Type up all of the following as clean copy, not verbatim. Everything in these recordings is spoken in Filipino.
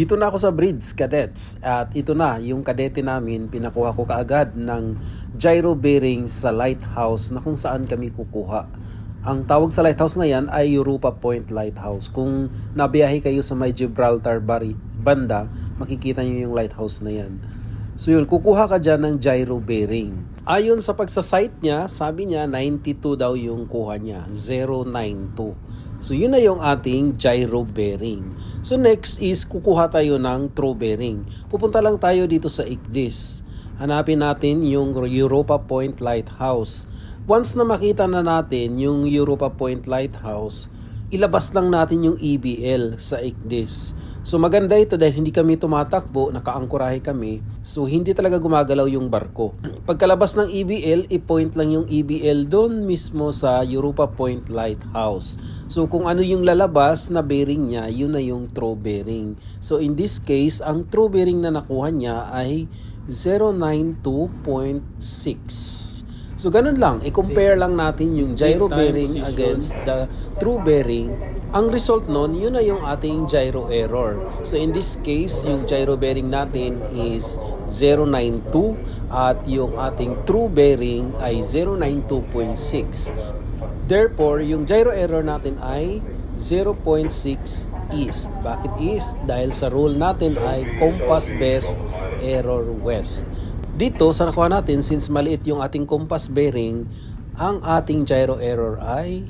Dito na ako sa Bridge, Cadets, at ito na yung kadete namin. Pinakuha ko kaagad ng gyro bearing sa lighthouse na kung saan kami kukuha. Ang tawag sa lighthouse na yan ay Europa Point Lighthouse. Kung nabiyahe kayo sa may Gibraltar banda, makikita nyo yung lighthouse na yan. So yun, kukuha ka dyan ng gyro bearing. Ayon sa pagsasite niya, sabi niya 92 daw yung kuha niya, 092. So yun na yung ating gyro bearing. So next is kukuha tayo ng throw bearing. Pupunta lang tayo dito sa ICDIS. Hanapin natin yung Europa Point Lighthouse. Once na makita na natin yung Europa Point Lighthouse, ilabas lang natin yung EBL sa ICDIS. So maganda ito dahil hindi kami tumatakbo, nakaangkurahe kami. So hindi talaga gumagalaw yung barko. Pagkalabas ng EBL, i-point lang yung EBL doon mismo sa Europa Point Lighthouse. So kung ano yung lalabas na bearing niya, yun na yung throw bearing. So in this case, ang throw bearing na nakuha niya ay 092.6. So ganun lang, i-compare lang natin yung gyro bearing against the true bearing. Ang result nun, yun na yung ating gyro error. So in this case, yung gyro bearing natin is 092 at yung ating true bearing ay 092.6. Therefore, yung gyro error natin ay 0.6 east. Bakit east? Dahil sa rule natin ay compass best, error west. Dito sa nakuha natin, since maliit yung ating compass bearing, ang ating gyro error ay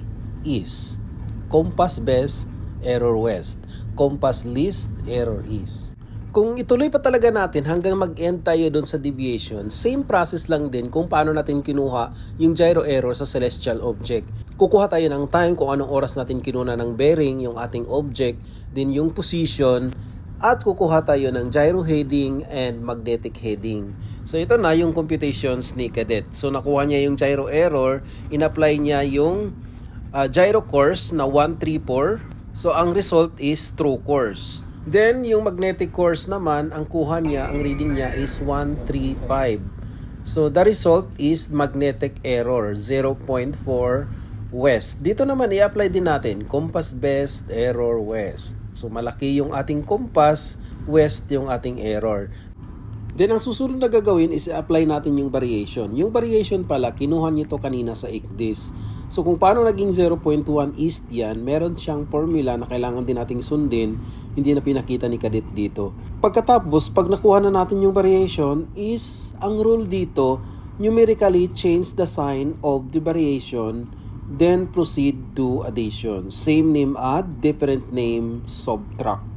east. Compass best, error west. Compass least, error east. Kung ituloy pa talaga natin hanggang mag-end tayo doon sa deviation, same process lang din kung paano natin kinuha yung gyro error sa celestial object. Kukuha tayo ng time kung anong oras natin kinuna ng bearing, yung ating object, din yung position, at kukuha tayo ng gyro heading and magnetic heading. So ito na yung computations ni Cadet. So nakuha niya yung gyro error, in-apply niya yung gyro course na 134. So ang result is true course. Then yung magnetic course naman, ang kuha niya, ang reading niya is 135. So the result is magnetic error 0.4 west. Dito naman i-apply din natin compass best, error west. So malaki yung ating compass, west yung ating error. Then ang susunod na gagawin is i-apply natin yung variation. Yung variation pala, kinuha nito kanina sa ICDIS. So kung paano naging 0.1 east yan, meron siyang formula na kailangan din nating sundin, hindi na pinakita ni Cadet dito. Pagkatapos, pag nakuha na natin yung variation, is ang rule dito, numerically change the sign of the variation, then proceed to addition. Same name add, different name subtract.